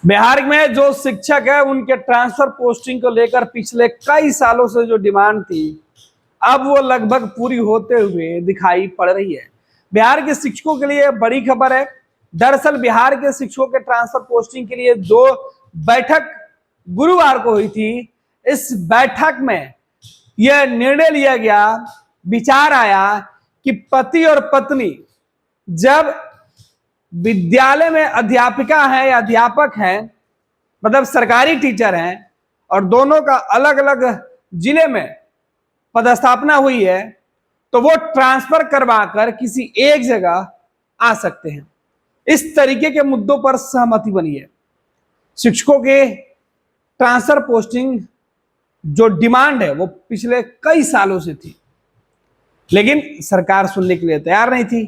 बिहार में जो शिक्षक है उनके ट्रांसफर पोस्टिंग को लेकर पिछले कई सालों से जो डिमांड थी, अब वो लगभग पूरी होते हुए दिखाई पड़ रही है। बिहार के शिक्षकों के लिए बड़ी खबर है। दरअसल बिहार के शिक्षकों के ट्रांसफर पोस्टिंग के लिए जो बैठक गुरुवार को हुई थी, इस बैठक में यह निर्णय लिया गया, विचार आया कि पति और पत्नी जब विद्यालय में अध्यापिका है या अध्यापक है, मतलब सरकारी टीचर हैं, और दोनों का अलग अलग जिले में पदस्थापना हुई है, तो वो ट्रांसफर करवाकर किसी एक जगह आ सकते हैं। इस तरीके के मुद्दों पर सहमति बनी है। शिक्षकों के ट्रांसफर पोस्टिंग जो डिमांड है वो पिछले कई सालों से थी, लेकिन सरकार सुनने के लिए तैयार नहीं थी।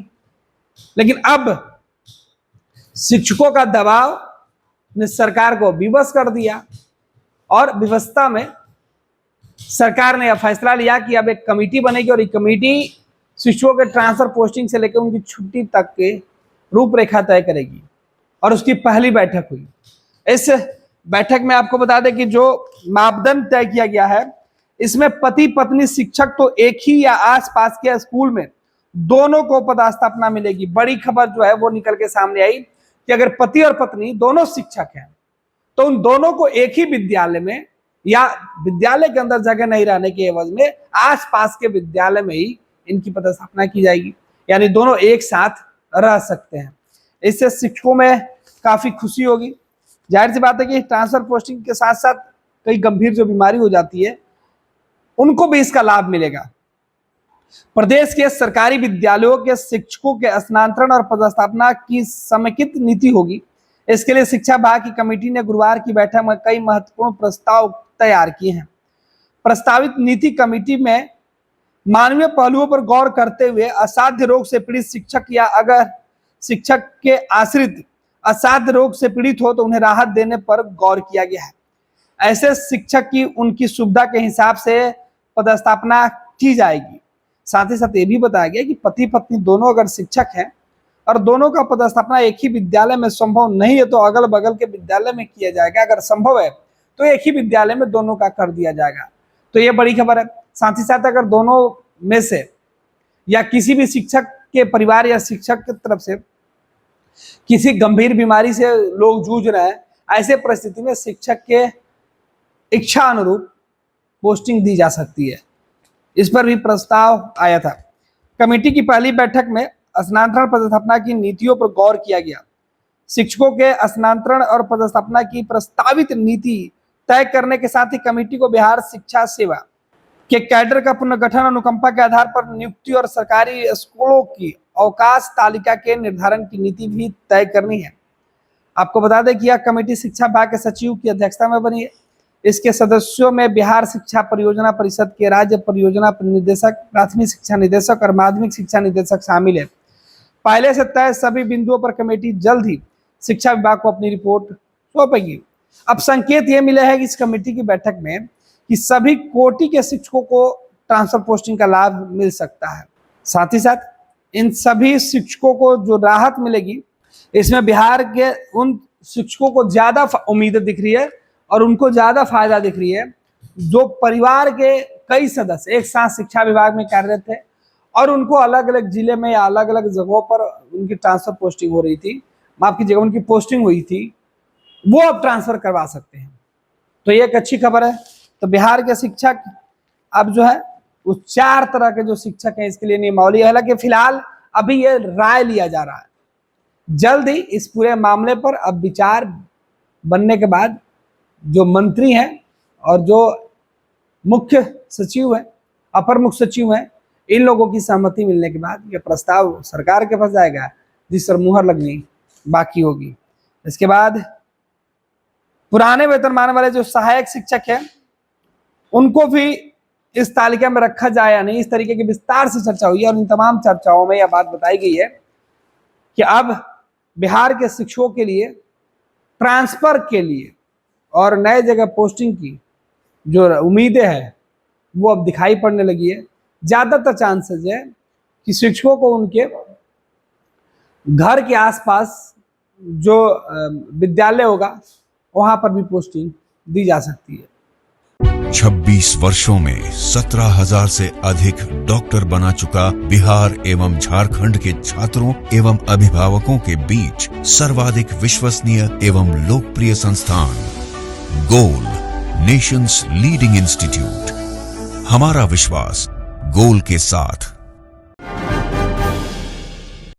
लेकिन अब शिक्षकों का दबाव ने सरकार को विवश कर दिया और व्यवस्था में सरकार ने यह फैसला लिया कि अब एक कमेटी बनेगी और ये कमेटी शिक्षकों के ट्रांसफर पोस्टिंग से लेकर उनकी छुट्टी तक के रूपरेखा तय करेगी। और उसकी पहली बैठक हुई। इस बैठक में आपको बता दें कि जो मापदंड तय किया गया है, इसमें पति पत्नी शिक्षक तो एक ही या आसपास के स्कूल में दोनों को पदस्थापना मिलेगी। बड़ी खबर जो है वो निकल के सामने आई कि अगर पति और पत्नी दोनों शिक्षक हैं तो उन दोनों को एक ही विद्यालय में या विद्यालय के अंदर जगह नहीं रहने के एवज में आसपास के विद्यालय में ही इनकी पदस्थापना की जाएगी, यानी दोनों एक साथ रह सकते हैं। इससे शिक्षकों में काफी खुशी होगी। जाहिर सी बात है कि ट्रांसफर पोस्टिंग के साथ साथ कई गंभीर जो बीमारी हो जाती है उनको भी इसका लाभ मिलेगा। प्रदेश के सरकारी विद्यालयों के शिक्षकों के स्थानांतरण और पदस्थापना की समेकित नीति होगी। इसके लिए शिक्षा विभाग की कमेटी ने गुरुवार की बैठक में कई महत्वपूर्ण प्रस्ताव तैयार किए हैं। प्रस्तावित नीति कमेटी में मानवीय पहलुओं पर गौर करते हुए असाध्य रोग से पीड़ित शिक्षक या अगर शिक्षक के आश्रित असाध्य रोग से पीड़ित हो तो उन्हें राहत देने पर गौर किया गया है। ऐसे शिक्षक की उनकी सुविधा के हिसाब से पदस्थापना की जाएगी। साथ ही साथ ये भी बताया गया कि पति पत्नी दोनों अगर शिक्षक हैं और दोनों का पदस्थापना एक ही विद्यालय में संभव नहीं है तो अगल बगल के विद्यालय में किया जाएगा। अगर संभव है तो एक ही विद्यालय में दोनों का कर दिया जाएगा। तो ये बड़ी खबर है। साथ ही साथ अगर दोनों में से या किसी भी शिक्षक के परिवार या शिक्षक की तरफ से किसी गंभीर बीमारी से लोग जूझ रहे हैं, ऐसे परिस्थिति में शिक्षक के इच्छा अनुरूप पोस्टिंग दी जा सकती है। इस पर भी प्रस्ताव आया था। कमेटी की पहली बैठक में स्थानांतरण पदस्थापना की नीतियों पर गौर किया गया। शिक्षकों के स्थानांतरण और पदस्थापना की प्रस्तावित नीति तय करने के साथ ही कमेटी को बिहार शिक्षा सेवा के कैडर का पुनर्गठन अनुकंपा के आधार पर नियुक्ति और सरकारी स्कूलों की अवकाश तालिका के निर्धारण की नीति भी तय करनी है। आपको बता दें कि यह कमेटी शिक्षा विभाग के सचिव की अध्यक्षता में बनी है। इसके सदस्यों में बिहार शिक्षा परियोजना परिषद के राज्य परियोजना निदेशक, प्राथमिक शिक्षा निदेशक और माध्यमिक शिक्षा निदेशक शामिल है। पहले से तय सभी बिंदुओं पर कमेटी जल्द ही शिक्षा विभाग को अपनी रिपोर्ट सौंपेगी। अब संकेत ये मिले हैं कि इस कमेटी की बैठक में कि सभी कोटि के शिक्षकों को ट्रांसफर पोस्टिंग का लाभ मिल सकता है। साथ ही साथ इन सभी शिक्षकों को जो राहत मिलेगी, इसमें बिहार के उन शिक्षकों को ज्यादा उम्मीदें दिख रही है और उनको ज्यादा फायदा दिख रही है जो परिवार के कई सदस्य एक साथ शिक्षा विभाग में कार्यरत थे और उनको अलग अलग जिले में या अलग अलग जगहों पर उनकी ट्रांसफर पोस्टिंग हो रही थी, माफ कीजिएगा उनकी पोस्टिंग हुई थी, वो अब ट्रांसफर करवा सकते हैं। तो ये एक अच्छी खबर है। तो बिहार के शिक्षक अब जो है वो 4 तरह के जो शिक्षक हैं इसके लिए नियमावली, हालांकि फिलहाल अभी ये राय लिया जा रहा है। जल्द ही इस पूरे मामले पर अब विचार बनने के बाद जो मंत्री हैं और जो मुख्य सचिव हैं, अपर मुख्य सचिव हैं, इन लोगों की सहमति मिलने के बाद ये प्रस्ताव सरकार के पास जाएगा, जिस पर मुहर लगनी बाकी होगी। इसके बाद पुराने वेतनमान वाले जो सहायक शिक्षक हैं उनको भी इस तालिका में रखा जाए या नहीं, इस तरीके की विस्तार से चर्चा हुई है और इन तमाम चर्चाओं में यह बात बताई गई है कि अब बिहार के शिक्षकों के लिए ट्रांसफर के लिए और नए जगह पोस्टिंग की जो उम्मीदें हैं वो अब दिखाई पड़ने लगी है। ज्यादातर चांसेस है कि शिक्षकों को उनके घर के आसपास जो विद्यालय होगा वहां पर भी पोस्टिंग दी जा सकती है। 26 वर्षों में 17,000 से अधिक डॉक्टर बना चुका बिहार एवं झारखंड के छात्रों एवं अभिभावकों के बीच सर्वाधिक विश्वसनीय एवं लोकप्रिय संस्थान गोल, नेशंस लीडिंग इंस्टीट्यूट। हमारा विश्वास गोल के साथ।